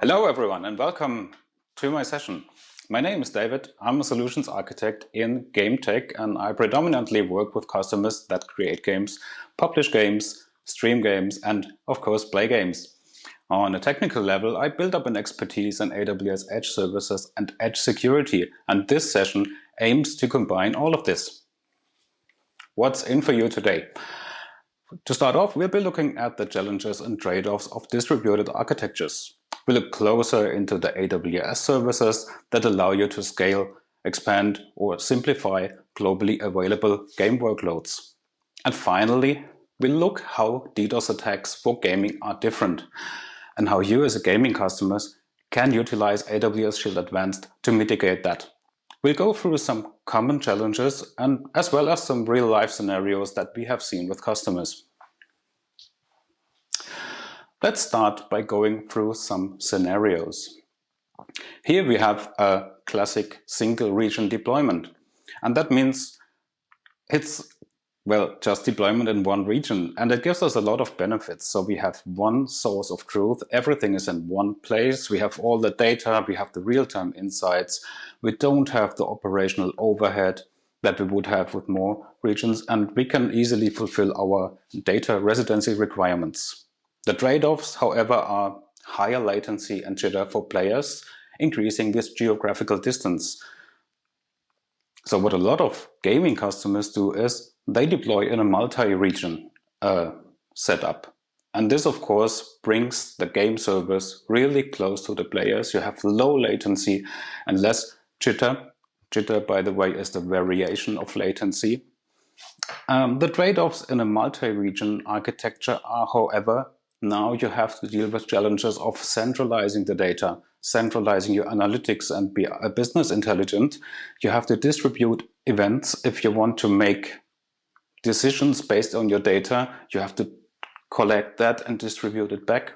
Hello everyone and welcome to my session. My name is David. I'm a solutions architect in game tech and I predominantly work with customers that create games, publish games, stream games and of course play games. On a technical level, I built up an expertise in AWS Edge services and Edge security, and this session aims to combine all of this. What's in for you today? To start off, we'll be looking at the challenges and trade-offs of distributed architectures. We'll look closer into the AWS services that allow you to scale, expand, or simplify globally available game workloads. And finally, we'll look how DDoS attacks for gaming are different, and how you as a gaming customer can utilize AWS Shield Advanced to mitigate that. We'll go through some common challenges and as well as some real-life scenarios that we have seen with customers. Let's start by going through some scenarios. Here we have a classic single region deployment, and that means it's just deployment in one region, and it gives us a lot of benefits. So we have one source of truth, everything is in one place, we have all the data, we have the real-time insights, we don't have the operational overhead that we would have with more regions, and we can easily fulfill our data residency requirements. The trade-offs, however, are higher latency and jitter for players, increasing this geographical distance. So what a lot of gaming customers do is they deploy in a multi-region setup. And this, of course, brings the game servers really close to the players. You have low latency and less jitter. Jitter, by the way, is the variation of latency. The trade-offs in a multi-region architecture are, however, now you have to deal with challenges of centralizing the data, centralizing your analytics and be a business intelligent. You have to distribute events if you want to make decisions based on your data. You have to collect that and distribute it back.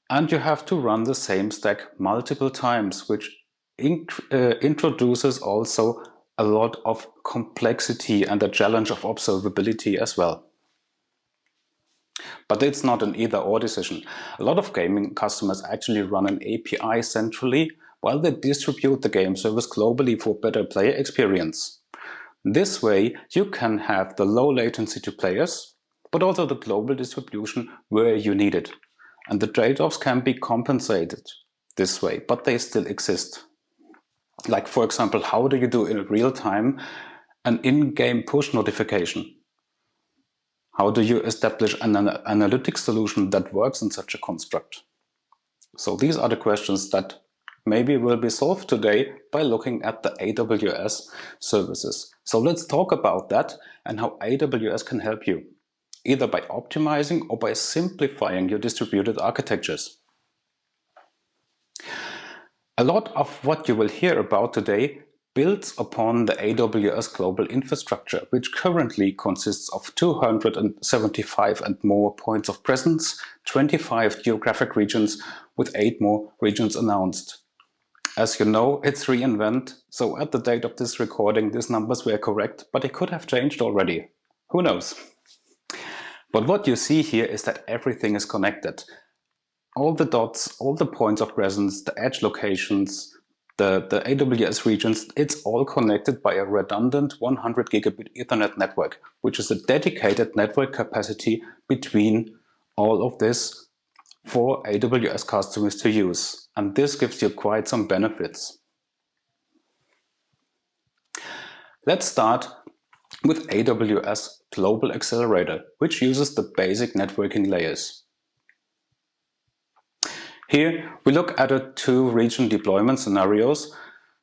And you have to run the same stack multiple times, which introduces also a lot of complexity and the challenge of observability as well. But it's not an either-or decision. A lot of gaming customers actually run an API centrally while they distribute the game service globally for better player experience. This way, you can have the low latency to players, but also the global distribution where you need it. And the trade-offs can be compensated this way, but they still exist. Like, for example, how do you do in real time an in-game push notification? How do you establish an analytics solution that works in such a construct? So these are the questions that maybe will be solved today by looking at the AWS services. So let's talk about that and how AWS can help you, either by optimizing or by simplifying your distributed architectures. A lot of what you will hear about today builds upon the AWS global infrastructure, which currently consists of 275 and more points of presence, 25 geographic regions with 8 more regions announced. As you know, it's reInvent, so at the date of this recording, these numbers were correct, but it could have changed already. Who knows? But what you see here is that everything is connected. All the dots, all the points of presence, the edge locations, the AWS regions, it's all connected by a redundant 100 gigabit Ethernet network, which is a dedicated network capacity between all of this for AWS customers to use. And this gives you quite some benefits. Let's start with AWS Global Accelerator, which uses the basic networking layers. Here we look at the 2 region deployment scenarios.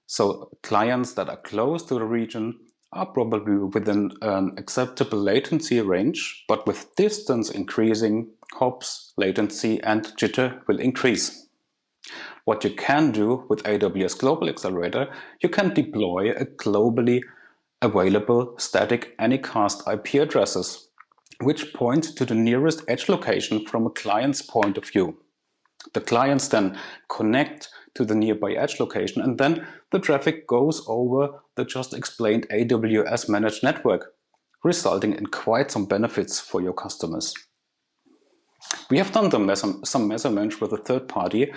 So clients that are close to the region are probably within an acceptable latency range, but with distance increasing, hops, latency and jitter will increase. What you can do with AWS Global Accelerator, you can deploy a globally available static Anycast IP addresses, which point to the nearest edge location from a client's point of view. The clients then connect to the nearby edge location, and then the traffic goes over the just explained AWS managed network, resulting in quite some benefits for your customers. We have done some measurements with a third party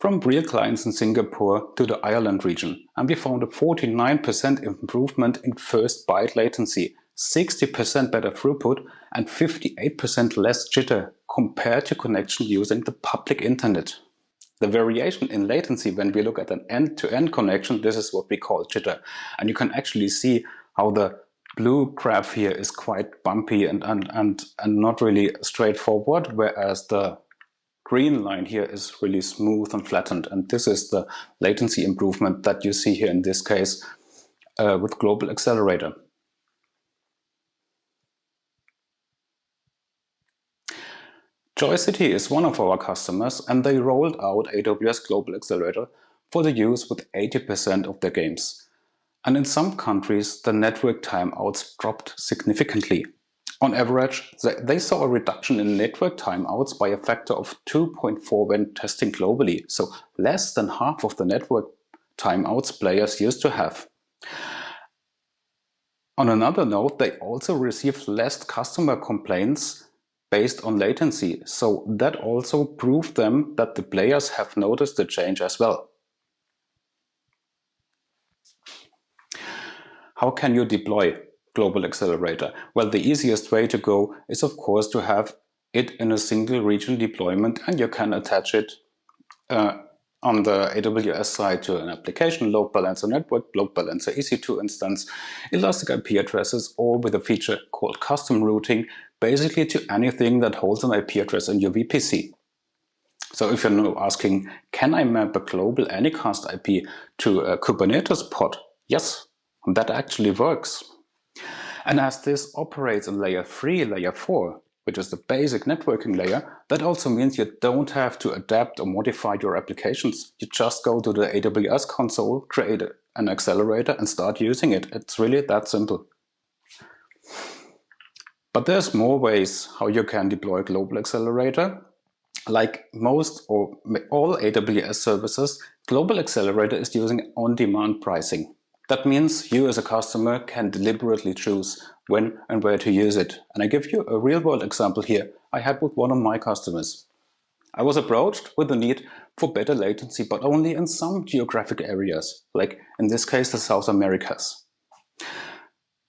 from real clients in Singapore to the Ireland region, and we found a 49% improvement in first byte latency, 60% better throughput, and 58% less jitter compared to connection using the public internet. The variation in latency when we look at an end-to-end connection, this is what we call jitter. And you can actually see how the blue graph here is quite bumpy and not really straightforward, whereas the green line here is really smooth and flattened. And this is the latency improvement that you see here in this case with Global Accelerator. JoyCity is one of our customers, and they rolled out AWS Global Accelerator for the use with 80% of their games. And in some countries, the network timeouts dropped significantly. On average, they saw a reduction in network timeouts by a factor of 2.4 when testing globally, so less than half of the network timeouts players used to have. On another note, they also received less customer complaints based on latency, so that also proved them that the players have noticed the change as well. How can you deploy Global Accelerator? Well, the easiest way to go is of course to have it in a single region deployment, and you can attach it on the AWS side to an application, load balancer network, load balancer EC2 instance, elastic IP addresses, or with a feature called custom routing, basically to anything that holds an IP address in your VPC. So if you're now asking, can I map a global Anycast IP to a Kubernetes pod? Yes, that actually works. And as this operates in layer 3, layer 4, which is the basic networking layer, that also means you don't have to adapt or modify your applications. You just go to the AWS console, create an accelerator and start using it. It's really that simple. But there's more ways how you can deploy Global Accelerator. Like most or all AWS services, Global Accelerator is using on-demand pricing. That means you as a customer can deliberately choose when and where to use it. And I give you a real-world example here I had with one of my customers. I was approached with the need for better latency, but only in some geographic areas, like in this case the South Americas.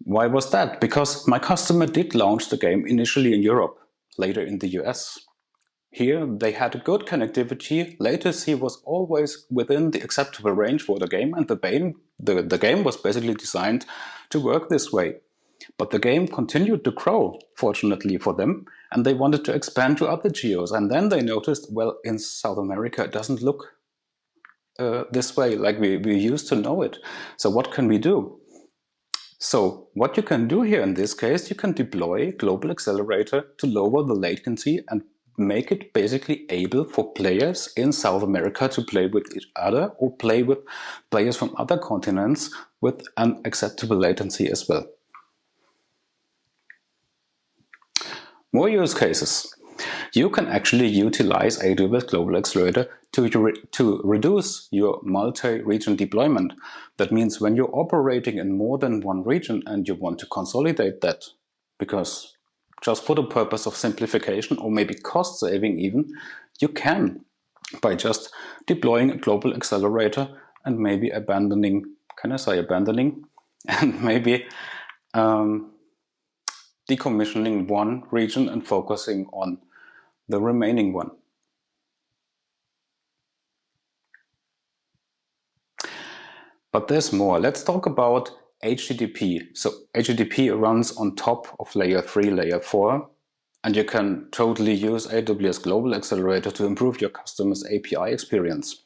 Why was that? Because my customer did launch the game initially in Europe, later in the US. Here they had a good connectivity, latency was always within the acceptable range for the game, and the game was basically designed to work this way. But the game continued to grow, fortunately for them, and they wanted to expand to other geos. And then they noticed, well, in South America it doesn't look this way like we used to know it. So what can we do? So what you can do here in this case, you can deploy Global Accelerator to lower the latency and make it basically able for players in South America to play with each other or play with players from other continents with an acceptable latency as well. More use cases. You can actually utilize AWS Global Accelerator to reduce your multi-region deployment. That means when you're operating in more than one region and you want to consolidate that, because just for the purpose of simplification or maybe cost saving even, you can by just deploying a Global Accelerator and maybe abandoning, can I say abandoning? And maybe decommissioning one region and focusing on the remaining one. But there's more. Let's talk about HTTP. So HTTP runs on top of layer 3, layer 4, and you can totally use AWS Global Accelerator to improve your customer's API experience.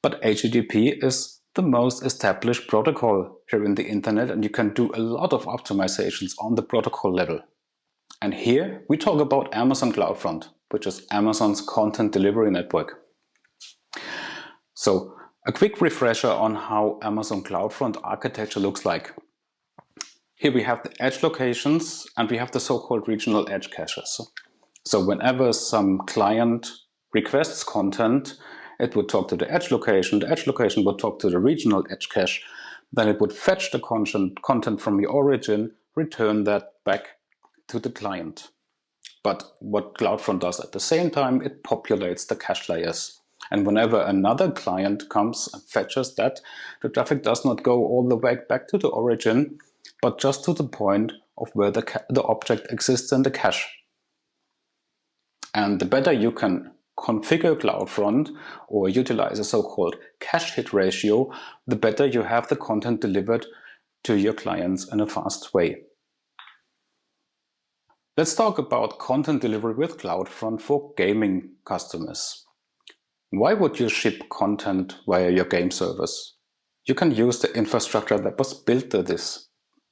But HTTP is the most established protocol here in the internet, and you can do a lot of optimizations on the protocol level. And here we talk about Amazon CloudFront, which is Amazon's content delivery network. So a quick refresher on how Amazon CloudFront architecture looks like. Here we have the edge locations and we have the so-called regional edge caches. So whenever some client requests content, it would talk to the edge location would talk to the regional edge cache, then it would fetch the content from the origin, return that back to the client. But what CloudFront does at the same time, it populates the cache layers. And whenever another client comes and fetches that, the traffic does not go all the way back to the origin, but just to the point of where the object exists in the cache. And the better you can configure CloudFront or utilize a so-called cache hit ratio, the better you have the content delivered to your clients in a fast way. Let's talk about content delivery with CloudFront for gaming customers. Why would you ship content via your game servers? You can use the infrastructure that was built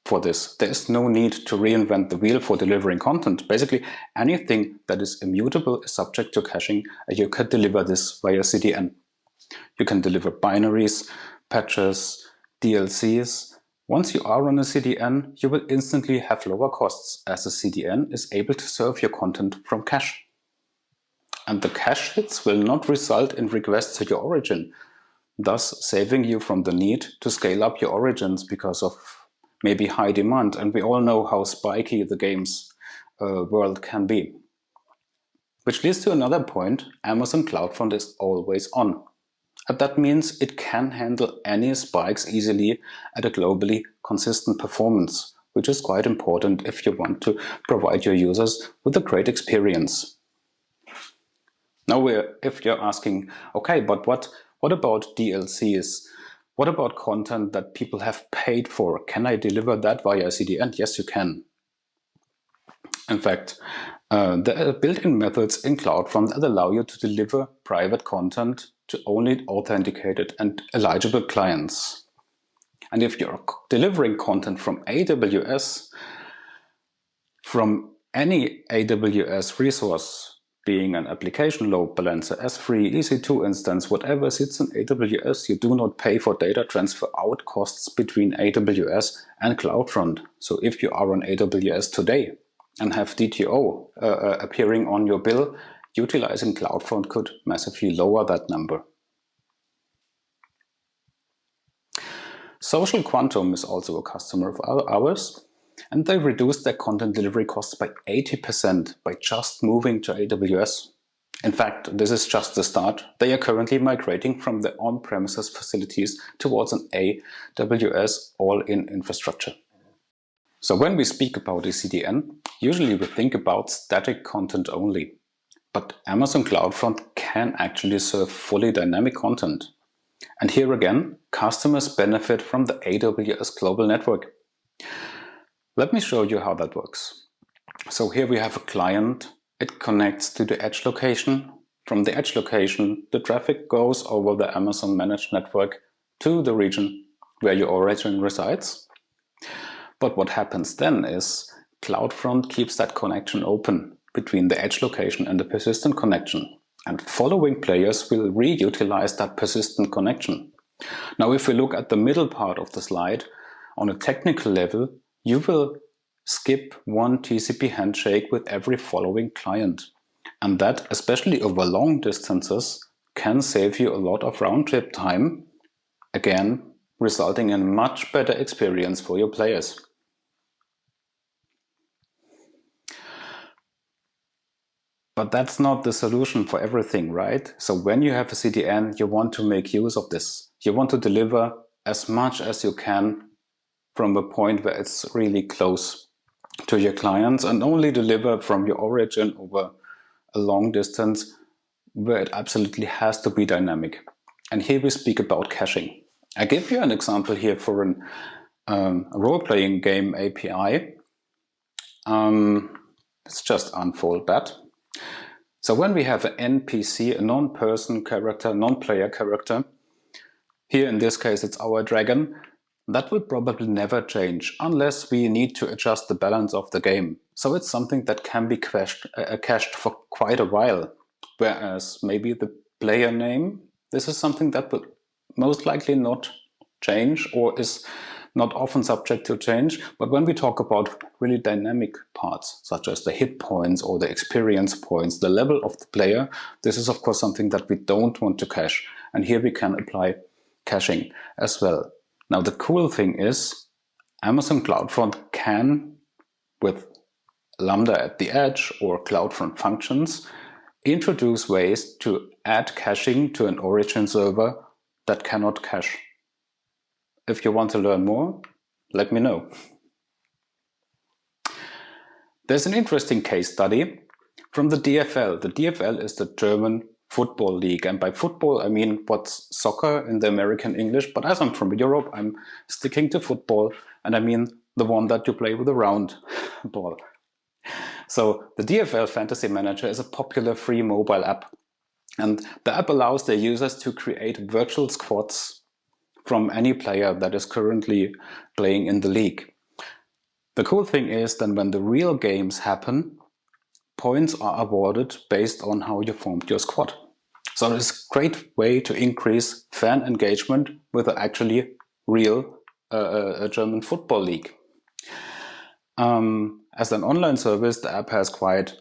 for this. There is no need to reinvent the wheel for delivering content. Basically, anything that is immutable is subject to caching, and you can deliver this via CDN. You can deliver binaries, patches, DLCs. Once you are on a CDN, you will instantly have lower costs, as the CDN is able to serve your content from cache. And the cache hits will not result in requests to your origin, thus saving you from the need to scale up your origins because of maybe high demand. And we all know how spiky the games world can be. Which leads to another point: Amazon CloudFront is always on. And that means it can handle any spikes easily at a globally consistent performance, which is quite important if you want to provide your users with a great experience. Now, if you're asking, okay, but what about DLCs? What about content that people have paid for? Can I deliver that via CDN? Yes, you can. In fact, there are built-in methods in CloudFront that allow you to deliver private content to only authenticated and eligible clients. And if you're delivering content from AWS, from any AWS resource, being an application load balancer, S3, EC2 instance, whatever sits in AWS, you do not pay for data transfer out costs between AWS and CloudFront. So if you are on AWS today and have DTO appearing on your bill, utilizing CloudFront could massively lower that number. Social Quantum is also a customer of ours, and they reduced their content delivery costs by 80% by just moving to AWS. In fact, this is just the start. They are currently migrating from their on-premises facilities towards an AWS all-in infrastructure. So when we speak about a CDN, usually we think about static content only. But Amazon CloudFront can actually serve fully dynamic content. And here again, customers benefit from the AWS global network. Let me show you how that works. So here we have a client. It connects to the edge location. From the edge location, the traffic goes over the Amazon managed network to the region where your origin resides. But what happens then is CloudFront keeps that connection open between the edge location and the persistent connection. And following players will reutilize that persistent connection. Now, if we look at the middle part of the slide, on a technical level, you will skip one TCP handshake with every following client. And that, especially over long distances, can save you a lot of round-trip time, again, resulting in a much better experience for your players. But that's not the solution for everything, right? So when you have a CDN, you want to make use of this. You want to deliver as much as you can from a point where it's really close to your clients, and only deliver from your origin over a long distance where it absolutely has to be dynamic. And here we speak about caching. I give you an example here for a role-playing game API. Let's just unfold that. So when we have an NPC, a non-person character, non-player character, here in this case it's our dragon, that will probably never change unless we need to adjust the balance of the game. So it's something that can be cached for quite a while. Whereas maybe the player name, this is something that will most likely not change or is not often subject to change. But when we talk about really dynamic parts, such as the hit points or the experience points, the level of the player, this is of course something that we don't want to cache. And here we can apply caching as well. Now the cool thing is Amazon CloudFront can, with Lambda at the edge or CloudFront functions introduce ways to add caching to an origin server that cannot cache. If you want to learn more, let me know. There's an interesting case study from the DFL. The DFL is the German Football League, and by football I mean what's soccer in the American English, but as I'm from Europe, I'm sticking to football, and I mean the one that you play with a round ball. So the DFL Fantasy Manager is a popular free mobile app, and the app allows their users to create virtual squads from any player that is currently playing in the league. The cool thing is that when the real games happen, points are awarded based on how you formed your squad. So it's a great way to increase fan engagement with an actually real German football league. As an online service, the app has quite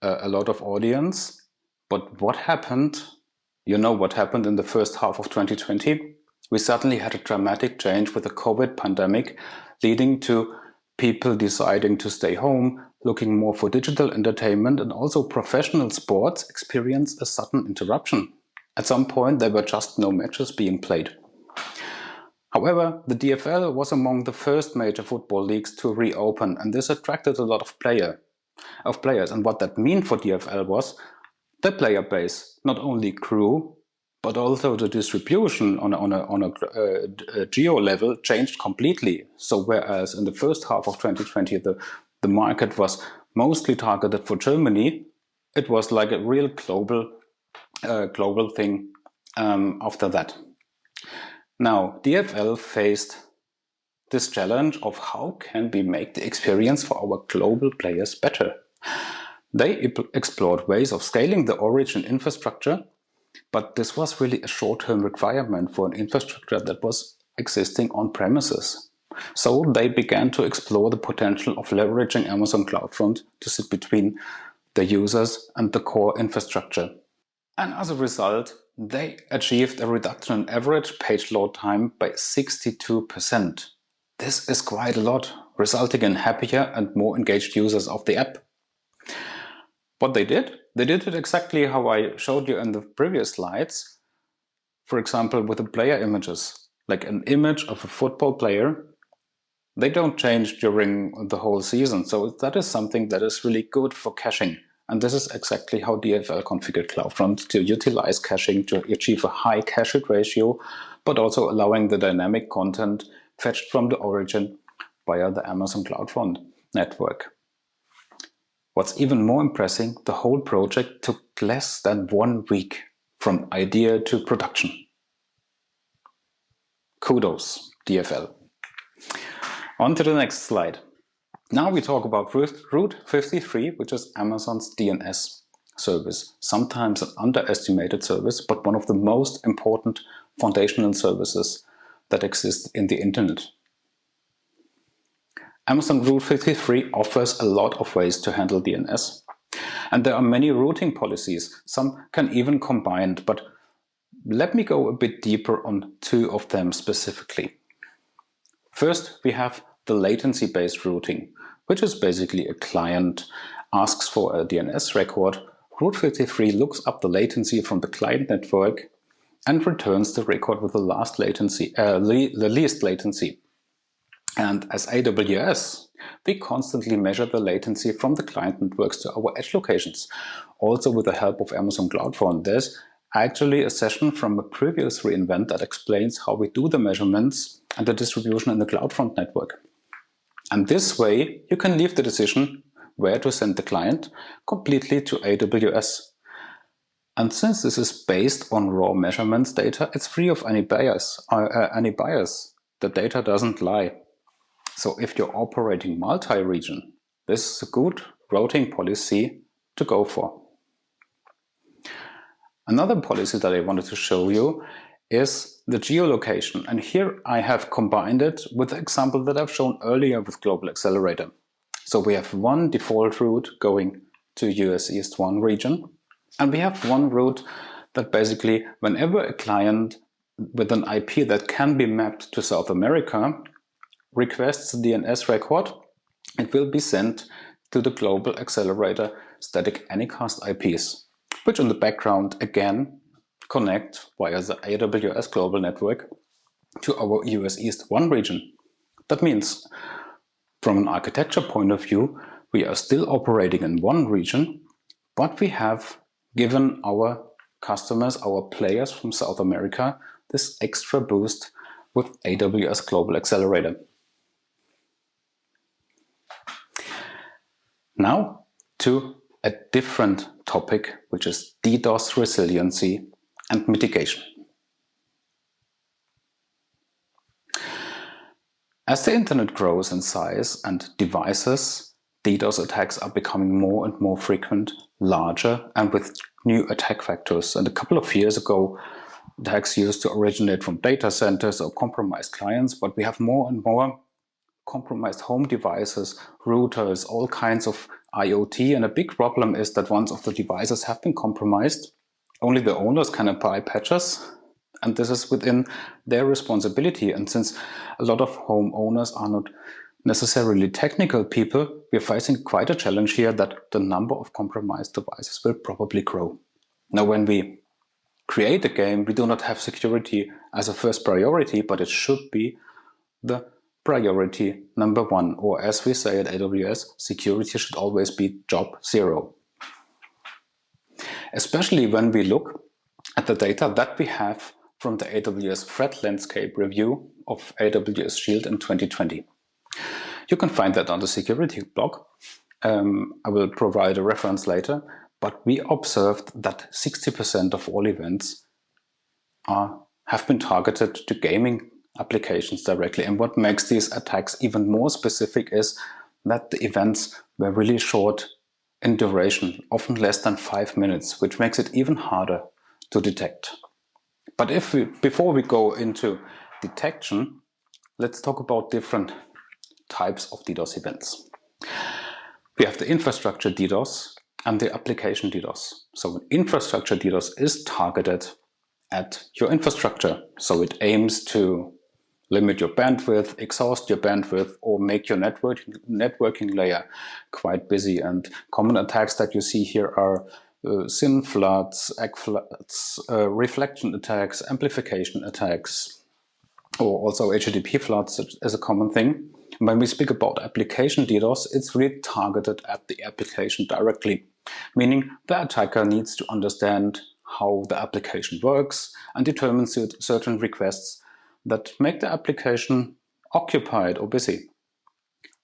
a lot of audience. But what happened? You know what happened in the first half of 2020? We suddenly had a dramatic change with the COVID pandemic, leading to people deciding to stay home, looking more for digital entertainment, and also professional sports experienced a sudden interruption. At some point, there were just no matches being played. However, the DFL was among the first major football leagues to reopen, and this attracted a lot of players. And what that meant for DFL was the player base not only grew, but also the distribution on a geo level changed completely. So whereas in the first half of 2020 the market was mostly targeted for Germany, it was like a real global thing after that. Now, DFL faced this challenge of how can we make the experience for our global players better. They explored ways of scaling the origin infrastructure, but this was really a short-term requirement for an infrastructure that was existing on premises. So they began to explore the potential of leveraging Amazon CloudFront to sit between the users and the core infrastructure. And as a result, they achieved a reduction in average page load time by 62%. This is quite a lot, resulting in happier and more engaged users of the app. What they did it exactly how I showed you in the previous slides. For example, with the player images, like an image of a football player, they don't change during the whole season. So that is something that is really good for caching. And this is exactly how DFL configured CloudFront to utilize caching to achieve a high cache hit ratio, but also allowing the dynamic content fetched from the origin via the Amazon CloudFront network. What's even more impressive, the whole project took less than 1 week from idea to production. Kudos, DFL. On to the next slide. Now we talk about Route 53, which is Amazon's DNS service. Sometimes an underestimated service, but one of the most important foundational services that exist in the internet. Amazon Route 53 offers a lot of ways to handle DNS. And there are many routing policies. Some can even combine, but let me go a bit deeper on 2 of them specifically. First, we have the latency-based routing, which is basically a client asks for a DNS record. Route 53 looks up the latency from the client network and returns the record with the least latency. And as AWS, we constantly measure the latency from the client networks to our edge locations. Also with the help of Amazon CloudFront, there's actually a session from a previous reInvent that explains how we do the measurements and the distribution in the CloudFront network. And this way, you can leave the decision where to send the client completely to AWS. And since this is based on raw measurements data, it's free of any bias. The data doesn't lie. So if you're operating multi-region, this is a good routing policy to go for. Another policy that I wanted to show you is the geolocation. And here I have combined it with the example that I've shown earlier with Global Accelerator. So we have one default route going to US East 1 region. And we have one route that basically, whenever a client with an IP that can be mapped to South America requests a DNS record, it will be sent to the global accelerator static Anycast IPs, which in the background again connect via the AWS global network to our US East 1 region. That means, from an architecture point of view, we are still operating in one region, but we have given our customers, our players from South America, this extra boost with AWS Global Accelerator. Now to a different topic, which is DDoS resiliency and mitigation. As the internet grows in size and devices, DDoS attacks are becoming more and more frequent, larger, and with new attack vectors. And a couple of years ago, attacks used to originate from data centers or compromised clients, but we have more and more compromised home devices, routers, all kinds of IoT. And a big problem is that once of the devices have been compromised, only the owners can apply patches. And this is within their responsibility. And since a lot of homeowners are not necessarily technical people, we're facing quite a challenge here that the number of compromised devices will probably grow. Now, when we create a game, we do not have security as a first priority, but it should be the priority number one. Or as we say at AWS, security should always be job zero. Especially when we look at the data that we have from the AWS Threat Landscape review of AWS Shield in 2020. You can find that on the security blog. I will provide a reference later, but we observed that 60% of all events have been targeted to gaming applications directly. And what makes these attacks even more specific is that the events were really short in duration, often less than 5 minutes, which makes it even harder to detect. But before we go into detection, let's talk about different types of DDoS events. We have the infrastructure DDoS and the application DDoS. So an infrastructure DDoS is targeted at your infrastructure. So it aims to limit your bandwidth, exhaust your bandwidth, or make your networking layer quite busy. And common attacks that you see here are SYN floods, ACK floods, reflection attacks, amplification attacks, or also HTTP floods is a common thing. When we speak about application DDoS, it's really targeted at the application directly, meaning the attacker needs to understand how the application works and determine certain requests that make the application occupied or busy.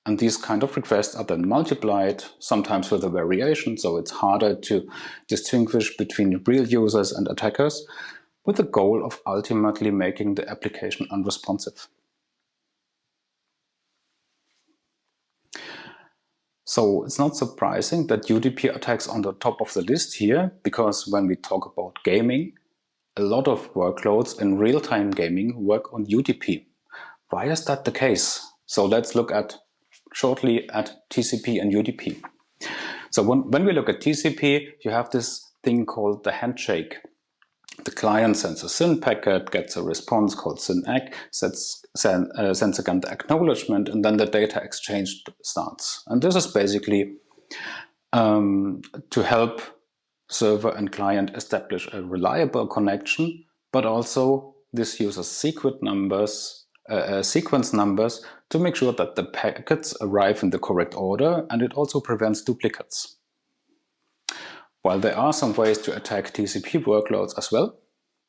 And these kind of requests are then multiplied, sometimes with a variation, so it's harder to distinguish between real users and attackers, with the goal of ultimately making the application unresponsive. So it's not surprising that UDP attacks on the top of the list here, because when we talk about gaming, a lot of workloads in real-time gaming work on UDP. Why is that the case? So let's look shortly at TCP and UDP. So when we look at TCP, you have this thing called the handshake. The client sends a SYN packet, gets a response called SYN-ACK, sends again the acknowledgement, and then the data exchange starts. And this is basically to help server and client establish a reliable connection, but also this uses sequence numbers to make sure that the packets arrive in the correct order, and it also prevents duplicates. While there are some ways to attack TCP workloads as well,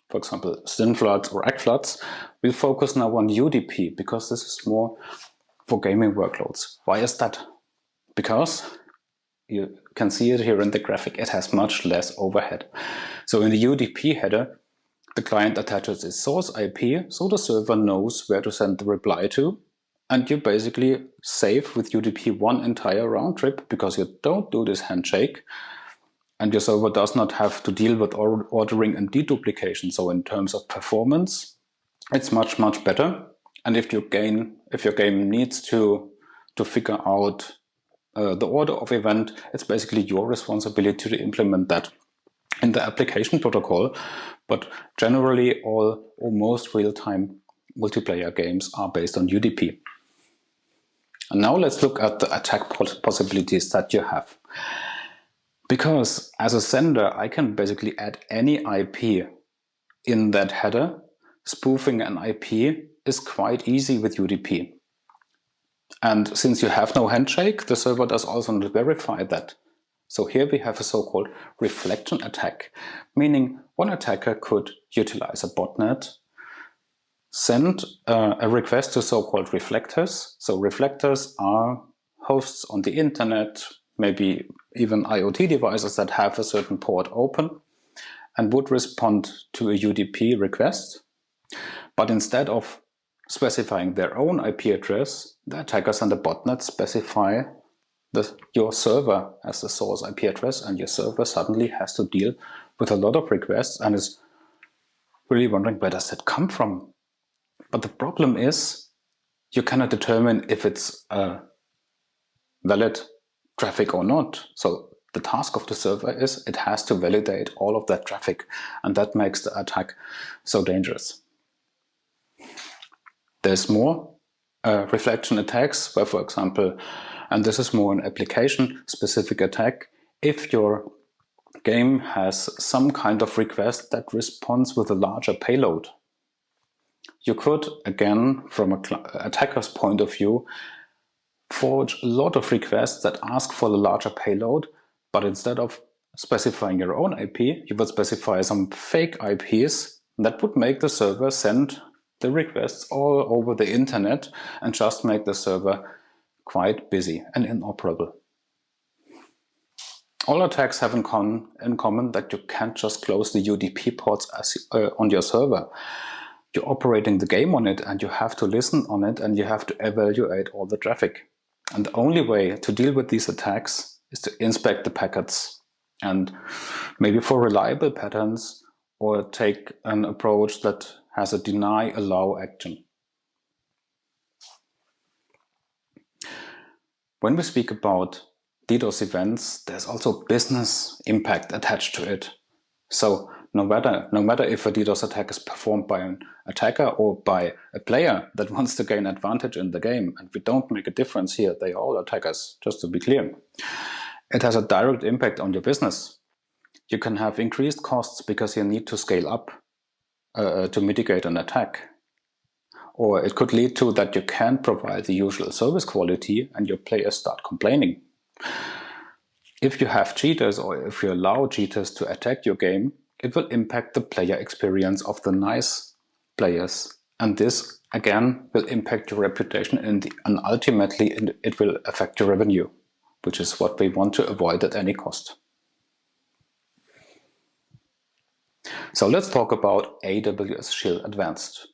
for example, SYN floods or ACK floods, we'll focus now on UDP because this is more for gaming workloads. Why is that? Because you can see it here in the graphic, it has much less overhead. So in the UDP header, the client attaches its source IP, so the server knows where to send the reply to, and you basically save with UDP one entire round trip because you don't do this handshake, and your server does not have to deal with ordering and deduplication. So in terms of performance, it's much, much better. And if your game needs to figure out the order of event, it's basically your responsibility to implement that in the application protocol. But generally, most real-time multiplayer games are based on UDP. And now let's look at the attack possibilities that you have. Because as a sender, I can basically add any IP in that header. Spoofing an IP is quite easy with UDP. And since you have no handshake, the server does also not verify that. So here we have a so-called reflection attack, meaning one attacker could utilize a botnet, send a request to so-called reflectors. So reflectors are hosts on the internet, maybe even IoT devices that have a certain port open, and would respond to a UDP request. But instead of specifying their own IP address, the attackers and the botnet specify your server as the source IP address, and your server suddenly has to deal with a lot of requests and is really wondering, where does that come from? But the problem is you cannot determine if it's valid traffic or not. So the task of the server is it has to validate all of that traffic, and that makes the attack so dangerous. There's more reflection attacks where, for example, and this is more an application-specific attack, if your game has some kind of request that responds with a larger payload. You could, again, from an attacker's point of view, forge a lot of requests that ask for the larger payload, but instead of specifying your own IP, you would specify some fake IPs that would make the server send the requests all over the internet and just make the server quite busy and inoperable. All attacks have in common that you can't just close the UDP ports on your server. You're operating the game on it, and you have to listen on it, and you have to evaluate all the traffic. And the only way to deal with these attacks is to inspect the packets, and maybe for reliable patterns, or take an approach that has a deny-allow action. When we speak about DDoS events, there's also business impact attached to it. So no matter if a DDoS attack is performed by an attacker or by a player that wants to gain advantage in the game, and we don't make a difference here, they are all attackers, just to be clear, it has a direct impact on your business. You can have increased costs because you need to scale up to mitigate an attack. Or it could lead to that you can't provide the usual service quality and your players start complaining. If you have cheaters, or if you allow cheaters to attack your game, it will impact the player experience of the nice players. And this, again, will impact your reputation and ultimately it will affect your revenue, which is what we want to avoid at any cost. So let's talk about AWS Shield Advanced.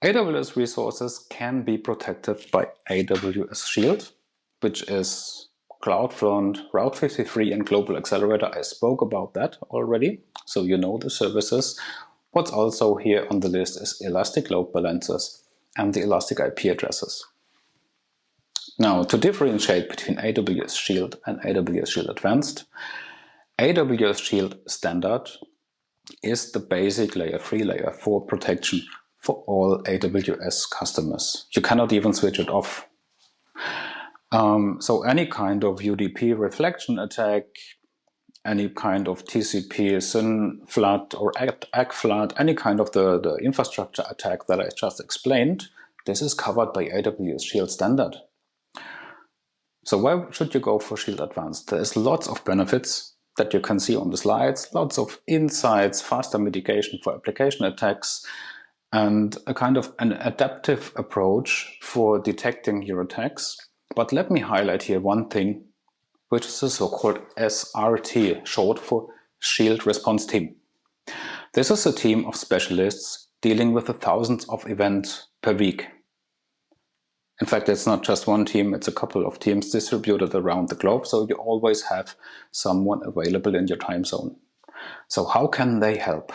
AWS resources can be protected by AWS Shield, which is CloudFront, Route 53 and Global Accelerator. I spoke about that already, so you know the services. What's also here on the list is Elastic Load Balancers and the Elastic IP addresses. Now, to differentiate between AWS Shield and AWS Shield Advanced, AWS Shield Standard is the basic layer 3, layer 4 protection for all AWS customers. You cannot even switch it off. So any kind of UDP reflection attack, any kind of TCP SYN flood or ACK flood, any kind of the infrastructure attack that I just explained, this is covered by AWS Shield Standard. So why should you go for Shield Advanced? There's lots of benefits that you can see on the slides, lots of insights, faster mitigation for application attacks, and a kind of an adaptive approach for detecting your attacks. But let me highlight here one thing, which is the so-called SRT, short for Shield Response Team. This is a team of specialists dealing with the thousands of events per week. In fact, it's not just one team, it's a couple of teams distributed around the globe, so you always have someone available in your time zone. So how can they help?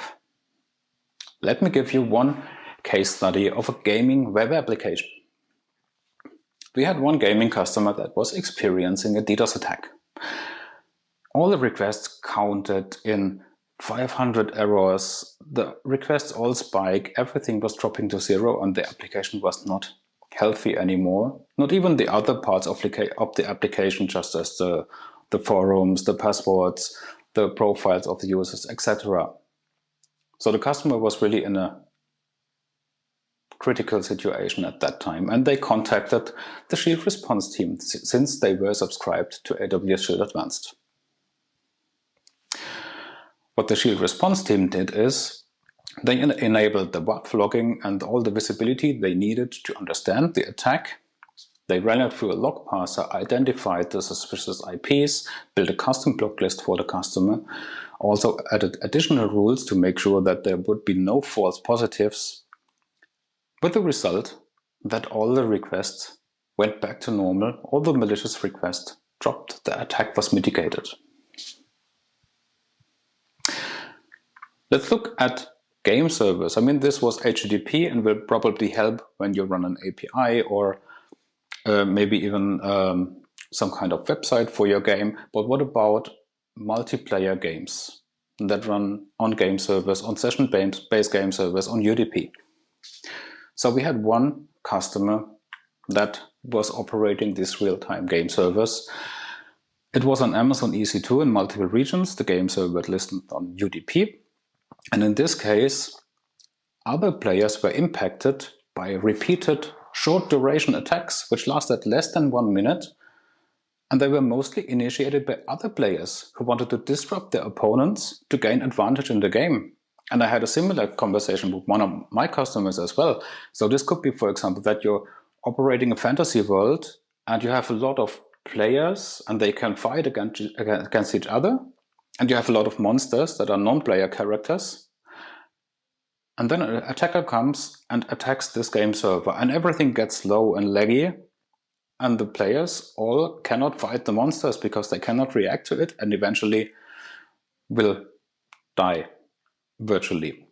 Let me give you one case study of a gaming web application. We had one gaming customer that was experiencing a DDoS attack. All the requests counted in 500 errors, the requests all spike, everything was dropping to zero, and the application was not healthy anymore. Not even the other parts of the application, just as the forums, the passwords, the profiles of the users, etc. So the customer was really in a critical situation at that time, and they contacted the Shield response team since they were subscribed to AWS Shield Advanced. What the Shield response team did is they enabled the WAF logging and all the visibility they needed to understand the attack. They ran it through a log parser, identified the suspicious IPs, built a custom block list for the customer, also added additional rules to make sure that there would be no false positives, with the result that all the requests went back to normal, all the malicious requests dropped, the attack was mitigated. Let's look at game servers. I mean, this was HTTP and will probably help when you run an API or maybe even some kind of website for your game. But what about multiplayer games that run on game servers, on session-based game servers, on UDP? So we had one customer that was operating these real-time game servers. It was on Amazon EC2 in multiple regions. The game server was listed on UDP. And in this case, other players were impacted by repeated short-duration attacks, which lasted less than 1 minute. And they were mostly initiated by other players who wanted to disrupt their opponents to gain advantage in the game. And I had a similar conversation with one of my customers as well. So this could be, for example, that you're operating a fantasy world and you have a lot of players and they can fight against each other. And you have a lot of monsters that are non-player characters. And then an attacker comes and attacks this game server and everything gets slow and laggy. And the players all cannot fight the monsters because they cannot react to it and eventually will die virtually.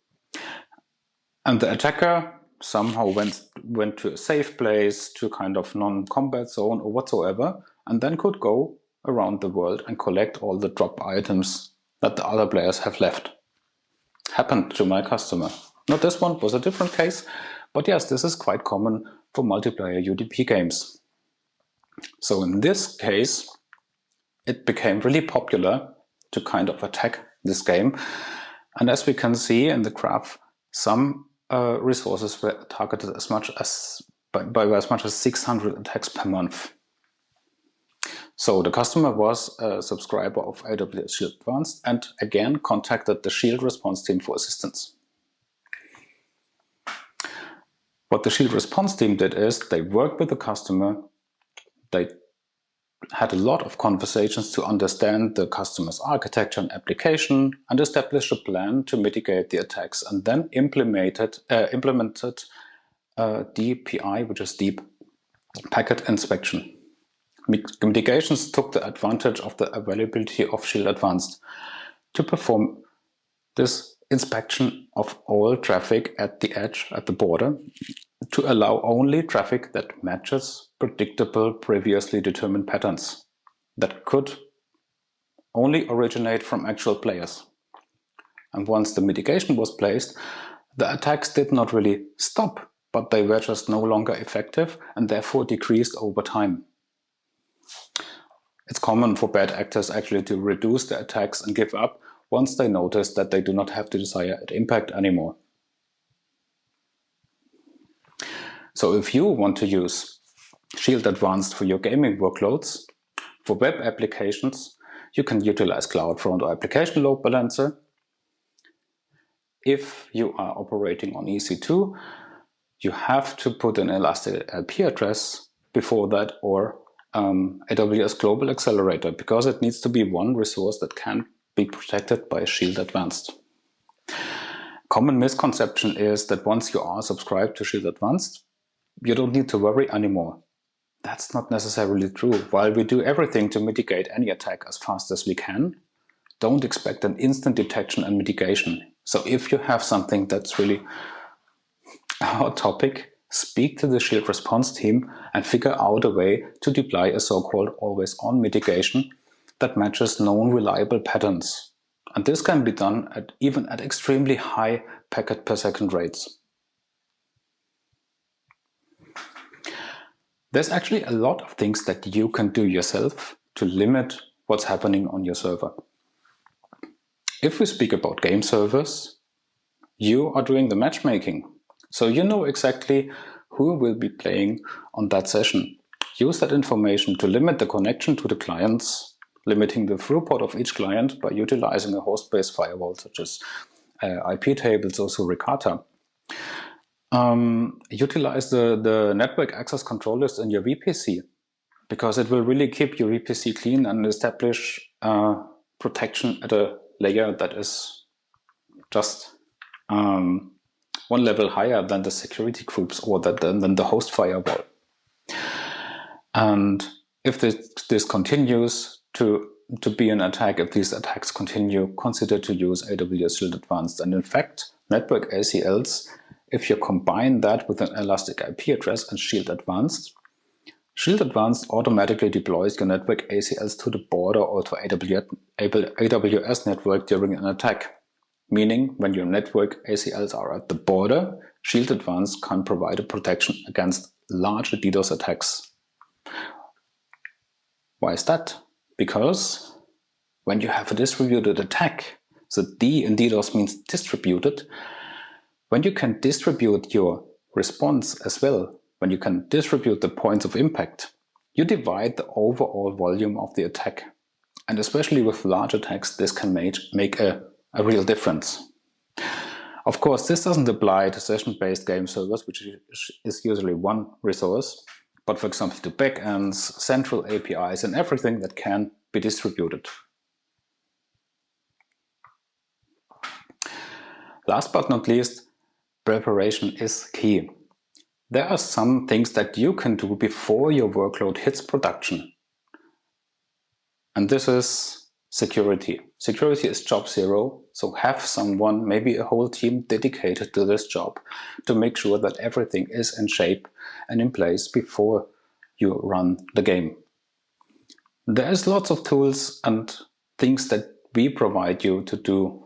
And the attacker somehow went to a safe place, to kind of non-combat zone or whatsoever, and then could go around the world and collect all the drop items that the other players have left. Happened to my customer. Not this one, was a different case, but yes, this is quite common for multiplayer UDP games. So in this case, it became really popular to kind of attack this game. And as we can see in the graph, some resources were targeted as much as by as much as 600 attacks per month. So the customer was a subscriber of AWS Shield Advanced and again contacted the Shield response team for assistance. What the Shield response team did is they worked with the customer, they had a lot of conversations to understand the customer's architecture and application and established a plan to mitigate the attacks, and then implemented DPI, which is Deep Packet Inspection. Mitigations took the advantage of the availability of Shield Advanced to perform this inspection of all traffic at the edge, at the border, to allow only traffic that matches predictable, previously determined patterns that could only originate from actual players. And once the mitigation was placed, the attacks did not really stop, but they were just no longer effective and therefore decreased over time. It's common for bad actors actually to reduce their attacks and give up once they notice that they do not have the desired impact anymore. So if you want to use Shield Advanced for your gaming workloads, for web applications, you can utilize CloudFront or Application Load Balancer. If you are operating on EC2, you have to put an elastic IP address before that, or AWS Global Accelerator, because it needs to be one resource that can be protected by Shield Advanced. Common misconception is that once you are subscribed to Shield Advanced, you don't need to worry anymore. That's not necessarily true. While we do everything to mitigate any attack as fast as we can, don't expect an instant detection and mitigation. So if you have something that's really a hot topic, speak to the Shield response team and figure out a way to deploy a so-called always-on mitigation that matches known reliable patterns. And this can be done even at extremely high packet per second rates. There's actually a lot of things that you can do yourself to limit what's happening on your server. If we speak about game servers, you are doing the matchmaking. So you know exactly who will be playing on that session. Use that information to limit the connection to the clients, limiting the throughput of each client by utilizing a host-based firewall such as IP tables or Suricata. Utilize the network access control list in your VPC, because it will really keep your VPC clean and establish protection at a layer that is just one level higher than the security groups or than the host firewall. And if this continues to be an attack, if these attacks continue, consider to use AWS Shield Advanced. And in fact, network ACLs, if you combine that with an elastic IP address and Shield Advanced automatically deploys your network ACLs to the border or to AWS network during an attack. Meaning, when your network ACLs are at the border, Shield Advanced can provide a protection against larger DDoS attacks. Why is that? Because when you have a distributed attack, so D in DDoS means distributed, when you can distribute your response as well, when you can distribute the points of impact, you divide the overall volume of the attack. And especially with large attacks, this can make a real difference. Of course, this doesn't apply to session-based game servers, which is usually one resource, but for example to backends, central APIs, and everything that can be distributed. Last but not least, preparation is key. There are some things that you can do before your workload hits production. And this is security. Security is job zero, so have someone, maybe a whole team dedicated to this job to make sure that everything is in shape and in place before you run the game. There's lots of tools and things that we provide you to do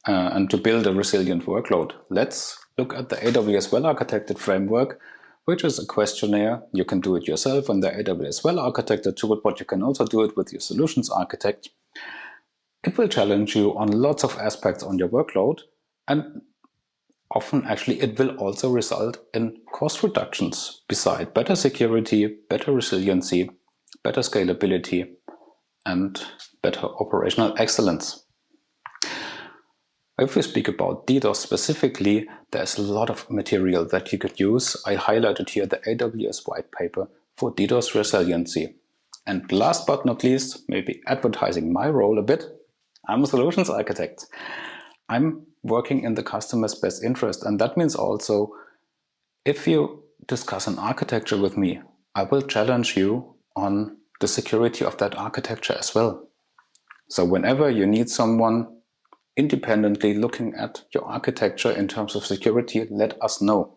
and to build a resilient workload. Let's look at the AWS Well-Architected Framework, which is a questionnaire. You can do it yourself on the AWS Well-Architected tool, but you can also do it with your solutions architect. It will challenge you on lots of aspects on your workload, and often actually it will also result in cost reductions beside better security, better resiliency, better scalability, and better operational excellence. If we speak about DDoS specifically, there's a lot of material that you could use. I highlighted here the AWS white paper for DDoS resiliency. And last but not least, maybe advertising my role a bit, I'm a solutions architect. I'm working in the customer's best interest, and that means also if you discuss an architecture with me, I will challenge you on the security of that architecture as well. So whenever you need someone independently looking at your architecture in terms of security, let us know.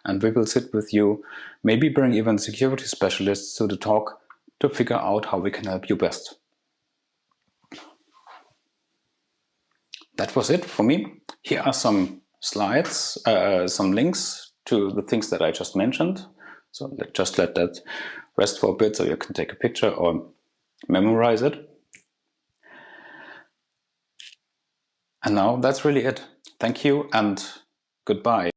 And we will sit with you, maybe bring even security specialists to the talk to figure out how we can help you best. That was it for me. Here are some slides, some links to the things that I just mentioned. So just let that rest for a bit so you can take a picture or memorize it. And now that's really it. Thank you and goodbye.